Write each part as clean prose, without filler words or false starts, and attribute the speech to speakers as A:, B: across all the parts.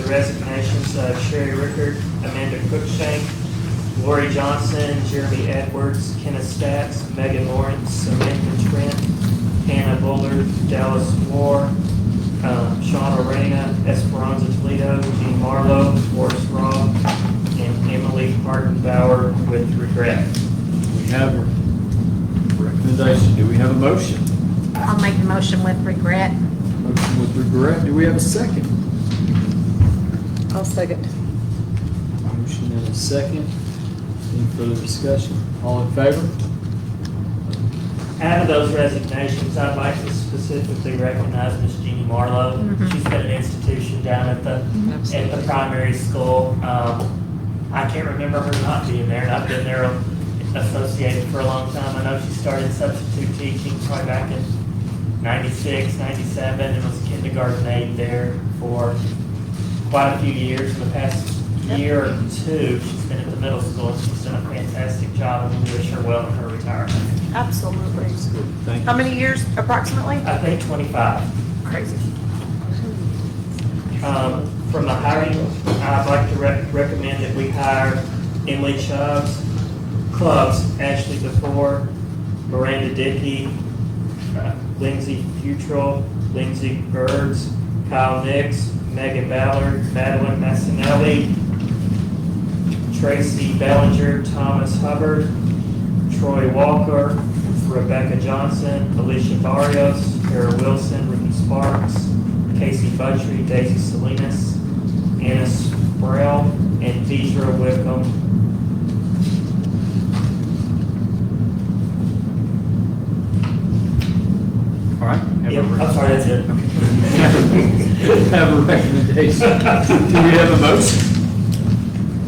A: the resignations of Sherry Rickard, Amanda Cruikshank, Lori Johnson, Jeremy Edwards, Kenneth Stacks, Megan Lawrence, Samantha Trent, Hannah Bullard, Dallas Moore, Sean Arena, Esperanza Toledo, Jean Marlowe, Forrest Raw, and Emily Hardenbauer with regret.
B: We have a recommendation. Do we have a motion?
C: I'll make the motion with regret.
B: Motion with regret. Do we have a second?
D: I'll second.
B: Motion and a second. Any further discussion? All in favor?
A: Out of those resignations, I'd like to specifically recognize Miss Jeannie Marlowe. She's been an institution down at the primary school. I can't remember her not being there, and I've been there associated for a long time. I know she started substitute teaching probably back in 96, 97, and was kindergarten aide there for quite a few years. In the past year or two, she's been at the middle school, and she's done a fantastic job, and we wish her well in her retirement.
D: Absolutely.
B: Good. Thank
D: How
B: you.
D: many years approximately?
A: I think 25.
D: Crazy.
A: From the hiring, I'd like to recommend that we hire Emily Chubbs, Clubs, Ashley DeFore, Miranda Dickey, Lindsay Futrell, Lindsay Birds, Kyle Nix, Megan Ballard, Madeline Massinelli, Tracy Bellinger, Thomas Hubbard, Troy Walker, Rebecca Johnson, Alicia Barrios, Tara Wilson, Ricky Sparks, Casey Buttrey, Daisy Salinas, Anna Sproul, and Deidre Wickham.
B: All right. Have
A: Yep,
B: a-
A: I'm sorry, that's it.
B: Have a recommendation. Do we have a motion?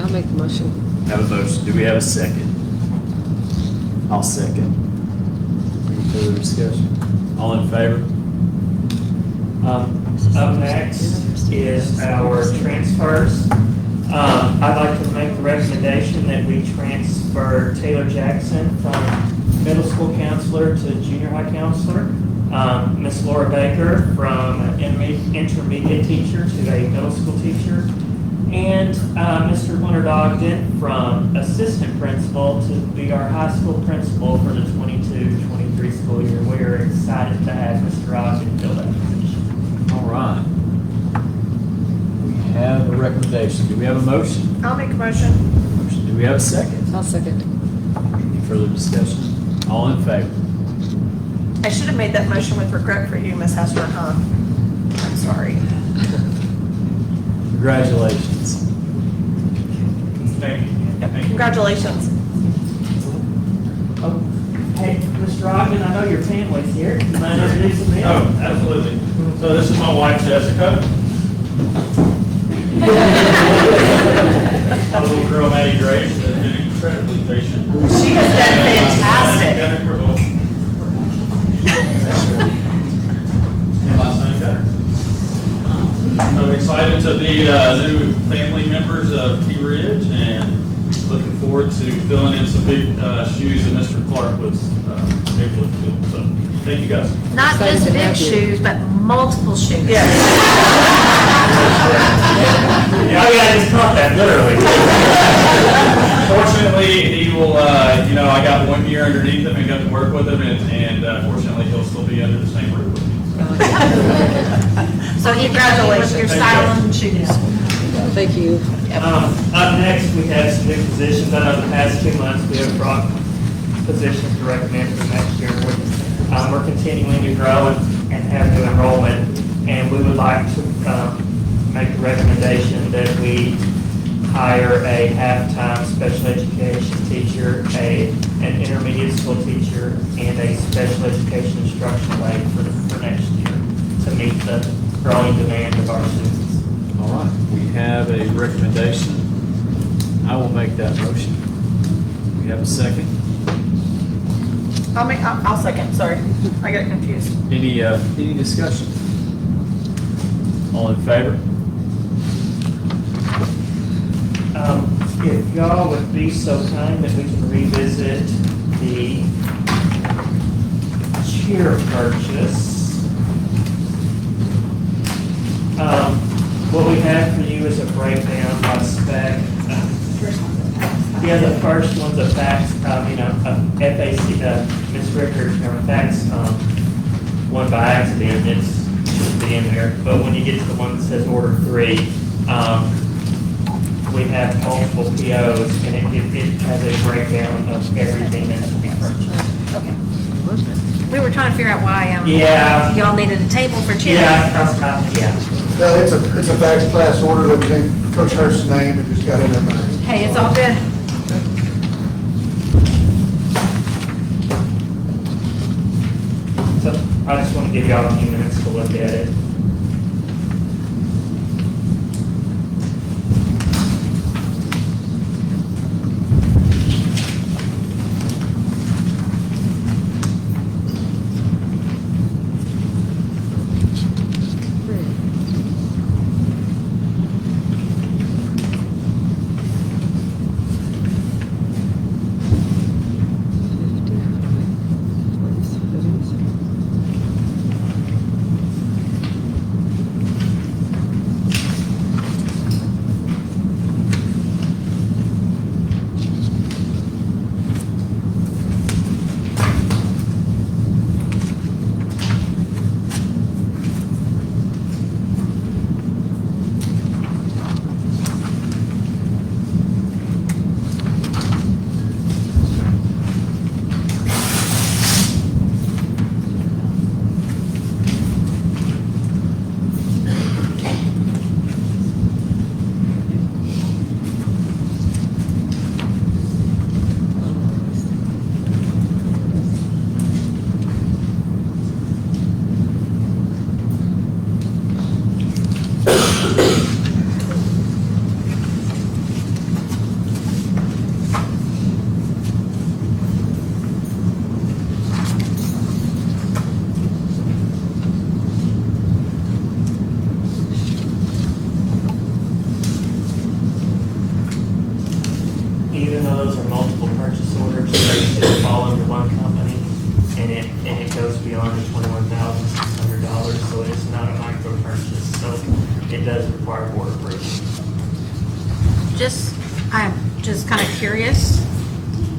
D: I'll make the motion.
B: Have a motion. Do we have a second? I'll second. Any further discussion? All in favor?
A: Up next is our transfers. I'd like to make the recommendation that we transfer Taylor Jackson from middle school counselor to junior high counselor. Miss Laura Baker from intermediate teacher to a middle school teacher. And Mr. Leonard Ogden from assistant principal to be our high school principal for the 22-23 school year. We are excited to have Mr. Ogden fill that position.
B: All right. We have a recommendation. Do we have a motion?
D: I'll make a motion.
B: Motion. Do we have a second?
D: I'll second.
B: Any further discussion? All in favor?
D: I should have made that motion with regret for you, Miss Hester, huh? I'm sorry.
B: Congratulations.
A: Thank you.
D: Congratulations.
A: Oh, hey, Mr. Ogden, I know your family's here. You mind introducing them?
E: Oh, absolutely. So this is my wife, Jessica. My little girl, Maddie Grace, has been incredibly patient.
D: She has done fantastic.
E: And last name Gunner. So excited to be new family members of Key Ridge and looking forward to filling in some big shoes that Mr. Clark was able to fill. So thank you guys.
C: Not just big shoes, but multiple shoes.
D: Yes.
A: Yeah, I just caught that, literally.
E: Fortunately, he will, I got 1 year underneath him and got to work with him, and fortunately, he'll still be under the same roof with me.
C: So he congratulations with your styling shoes.
D: Thank you.
A: Up next, we have some new positions. I know the past 2 months, we have brought positions to recommend for next year. We're continuing to grow and have new enrollment, and we would like to make the recommendation that we hire a half-time special education teacher, an intermediate school teacher, and a special education instructional aide for next year to meet the growing demand of our students.
B: All right. We have a recommendation. I will make that motion. We have a second.
D: I'll second, sorry. I got confused.
B: Any discussion? All in favor?
A: If y'all would be so kind that we can revisit the cheer purchase. What we have for you is a breakdown by spec. Yeah, the first one's a fax, FAC, Ms. Rickard, her fax, one by accident, it shouldn't be in there. But when you get to the one that says order 3, we have multiple POs, and it has a breakdown of everything that has to be purchased.
C: Okay. We were trying to figure out why,
A: Yeah.
C: y'all needed a table for chairs.
A: Yeah.
F: No, it's a fax class order that was in Coach Hurst's name, it just got in there.
C: Hey, it's all good.
A: So I just want to give y'all a few minutes to look at it. Even though those are multiple purchase orders, they still fall under one company, and it goes beyond the $21,600, so it's not a micro purchase, so it does require board approval.
C: I'm just kind of curious,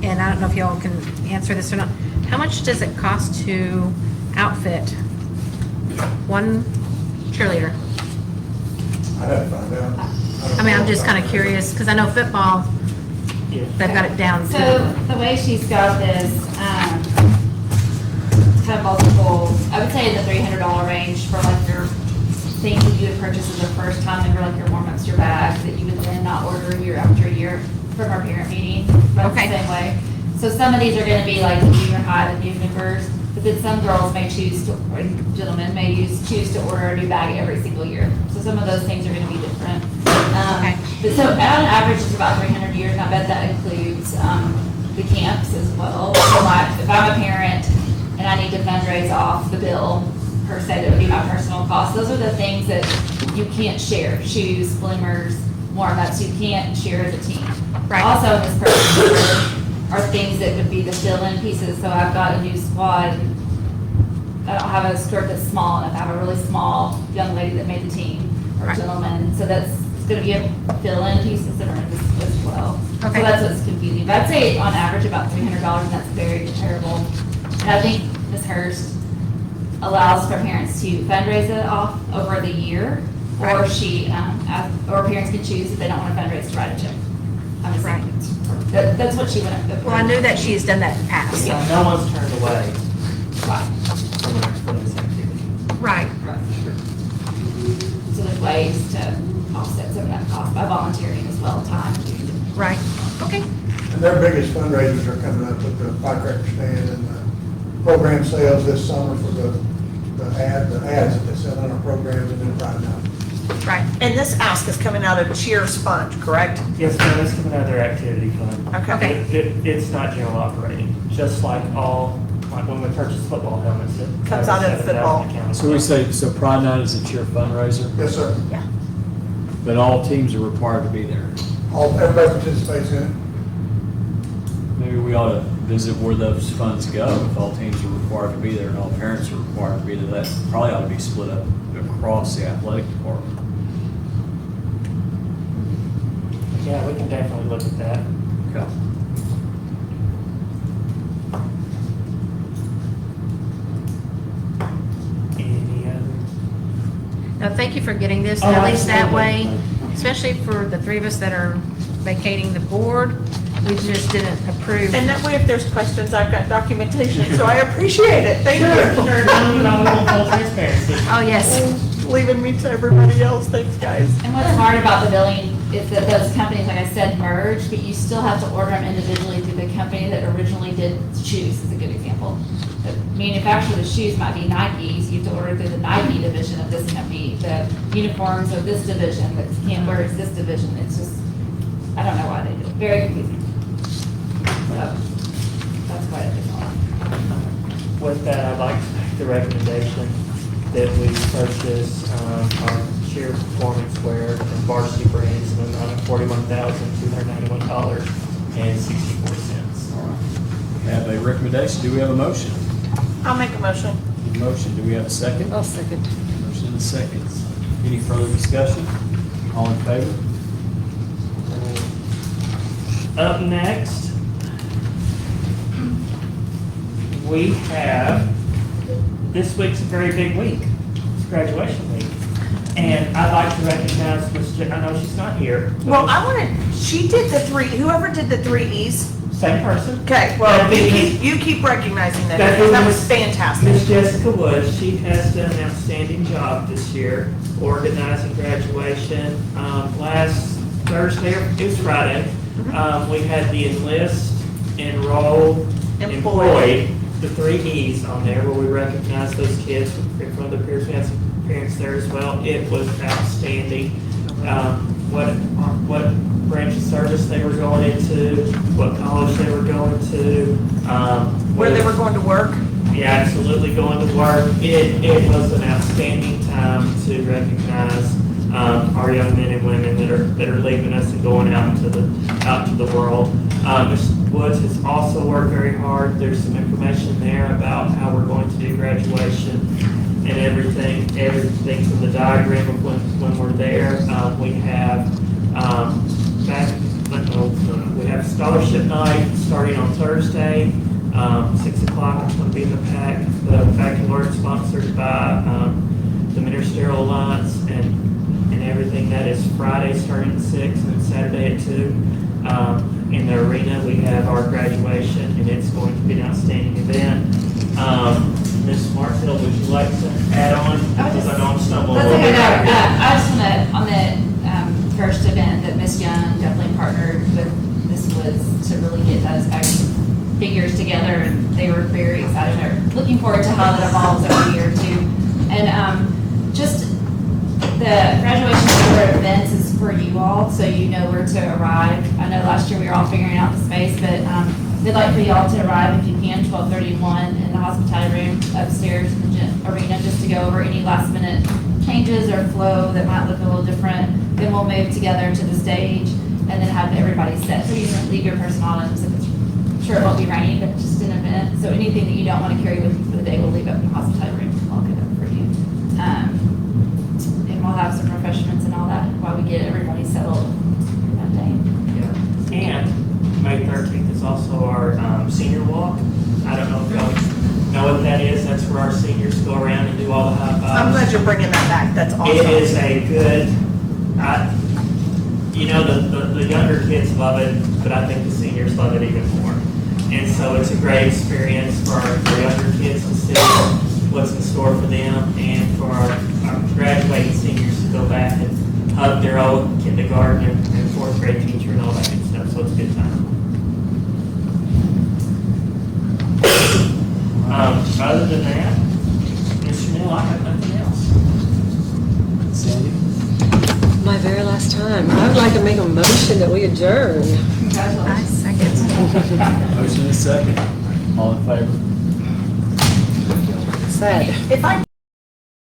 C: and I don't know if y'all can answer this or not. How much does it cost to outfit one cheerleader?
F: I'd have to find out.
C: I mean, I'm just kind of curious, because I know football,
A: Yeah.
C: they've got it down.
G: So the way she's got this, kind of multiple, I would say in the $300 range for like your things that you would purchase as a first time member, like your warm-ups, your bags, that you would then not order year after year from our parent meeting, run the
C: Okay.
G: same way. So some of these are gonna be like the junior high, the new members, but then some girls may choose to, or gentlemen may choose to order a new bag every single year. So some of those things are gonna be different.
C: Okay.
G: But so on average, it's about 300 a year, and I bet that includes, the camps as well. So like, if I'm a parent and I need to fundraise off the bill, per se, that would be my personal cost. Those are the things that you can't share, shoes, bloomers, warm-ups, you can't share as a team.
C: Right.
G: Also, in this purchase order are things that would be the fill-in pieces, so I've got a new squad, and I don't have a skirt that's small enough, I have a really small young lady that made the team, or
C: Right.
G: gentleman, so that's gonna be a fill-in pieces that are in this as well.
C: Okay.
G: So that's what's confusing, but I'd say on average about $300, and that's very comparable. And I think Ms. Hurst allows for parents to fundraise it off over the year, or
C: Right.
G: or parents can choose if they don't wanna fundraise to write a check. I'm just
C: Right.
G: saying, that's what she went up.
C: Well, I knew that she's done that in the past.
A: So no one's turned away from this activity.
C: Right.
G: So there's ways to offset some of that cost by volunteering as well, time.
C: Right. Okay.
F: And their biggest fundraisers are coming up with the firecracker stand and the program sales this summer for the ads that they sell on our programs and then Pride Night.
C: Right.
D: And this ask is coming out of Cheers Fund, correct?
A: Yes, ma'am, it's coming out of their activity fund.
C: Okay.
A: It's not general operating, just like when we purchase football helmets, it
D: Comes out of
A: covers
D: football.
A: 7,000 accounts.
B: So we say, so Pride Night is a cheer fundraiser,
F: Yes, sir.
C: Yeah.
B: but all teams are required to be there.
F: Everybody participates in it.
B: Maybe we ought to visit where those funds go, if all teams are required to be there and all parents are required to be there. That probably ought to be split up across the athletic department.
A: Yeah, we can definitely look at that.
B: Okay.
A: Any other?
C: Now, thank you for getting this,
A: Oh,
C: at least that way,
A: absolutely.
C: especially for the three of us that are vacating the board. We just didn't approve.
D: And that way, if there's questions, I've got documentation, so I appreciate it. Thank
A: Sure,
D: you.
A: sure, no, we want full transparency.
C: Oh, yes.
D: Leaving me to everybody else. Thanks, guys.
G: And what's hard about the billing is that those companies, like I said, merge, but you still have to order them individually through the company that originally did shoes, is a good example. The manufacturer of the shoes might be Nikes, you have to order through the Nike division of this company, the uniforms of this division, that can't wear is this division, it's just, I don't know why they do it, very confusing. So, that's quite a bit.
A: With that, I'd like to make the recommendation that we purchase our sheer performance wear from Varsity Brands in the amount of $41,291.64.
B: All right. We have a recommendation. Do we have a motion?
D: I'll make a motion.
B: Motion. Do we have a second?
H: I'll second.
B: Motion and a second. Any further discussion? All in favor?
A: Up next, we have, this week's a very big week. It's graduation week. And I'd like to recognize Ms. I know she's not here. but
D: Well, I wanted, she did the three, whoever did the three E's.
A: Same person.
D: Okay, well,
A: That'd be
D: you keep recognizing them,
A: That'd
D: because
A: be
D: that was
A: Miss-
D: fantastic.
A: Ms. Jessica Wood, she has done an outstanding job this year organizing graduation. Last Thursday, it was Friday, we had the enlist, enroll, employed, the three E's on there where we recognized those kids in front of their peers. We had some parents there as well. It was outstanding. What branch of service they were going into, what college they were going to.
D: Where they were going to work.
A: Yeah, absolutely going to work. It was an outstanding time to recognize our young men and women that are leaving us and going out to the world. Ms. Woods has also worked very hard. There's some information there about how we're going to do graduation and everything from the diagram of when we're there. We have we have scholarship night starting on Thursday, 6 o'clock. It's going to be in the PAC. The baccalaureate sponsored by the Ministerial Alliance and everything. That is Friday starting at 6 and Saturday at 2. In the arena, we have our graduation, and it's going to be an outstanding event. Ms. Martell, would you like to add on? Because I know I'm stumbling a
G: That's
A: little
G: okay,
A: bit.
G: no, I just want to, on the first event that Ms. Young definitely partnered with Ms. Woods to really get those figures together, and they were very excited. They're looking forward to how that evolves every year too. And just the graduation tour events is for you all, so you know where to arrive. I know last year we were all figuring out the space, but they'd like for y'all to arrive if you can, 12:31 in the hospitality room upstairs in the arena, just to go over any last minute changes or flow that might look a little different. Then we'll move together to the stage and then have everybody set. So you can leave your personal items if it's, sure it won't be raining, but it's just an event. So anything that you don't want to carry with you for the day, we'll leave up in the hospitality room. I'll get up for you. And we'll have some refreshments and all that while we get everybody settled that day.
A: Yeah. And May 13th is also our senior walk. I don't know if y'all know what that is. That's where our seniors go around and do all the high fives.
D: I'm glad you're bringing that back. That's awesome.
A: It is a good, the younger kids love it, but I think the seniors love it even more. And so it's a great experience for our younger kids to see what's in store for them, and for our graduating seniors to go back and hug their old kindergarten and fourth grade teacher and all that good stuff. So it's a good time. Other than that, Mr. Neal, I have nothing else.
B: Sandy?
H: My very last time. I would like to make a motion that we adjourn.
C: I second.
B: Motion and a second. All in favor?
H: Sad.
D: If I